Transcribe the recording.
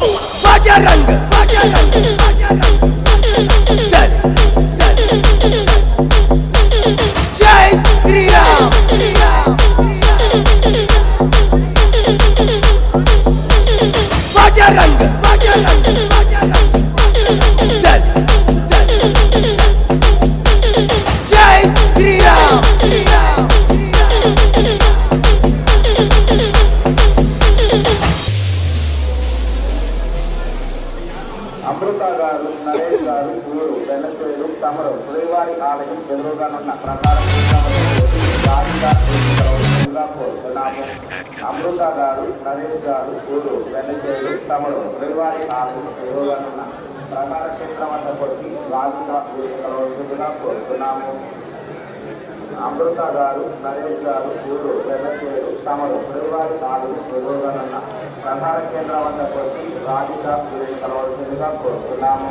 बजरंग बजरंग बजरंग दल दल जय श्री राम श्री राम बजरंग बजरंग बजरंग दल दल जय श्री राम श्री राम అమృత గారు నరేష్ గారు ఊరు వెన్నచేరు తమరు శ్రీవారి ఆలయం ఎదురుగానున్న ప్రకారం కోరుతున్నాము. అమృత గారు నరేష్ గారు ఊరు వెన్నచేరు తమరు శ్రీవారి ఆలయం ఎదురుగానున్న ప్రకార క్షేత్రం వద్ద కొట్టి రాజుగా కోరుతున్నాము. అమృత గారు నరేష్ గారు ఊరు వెన్నచేరు తమరు శ్రీవారి ఆలయం ఎదురుగానున్న ప్రధాన కేంద్రం వద్ద కొట్టి రాజుగా కలవలసిందిగా కోరుతున్నాము.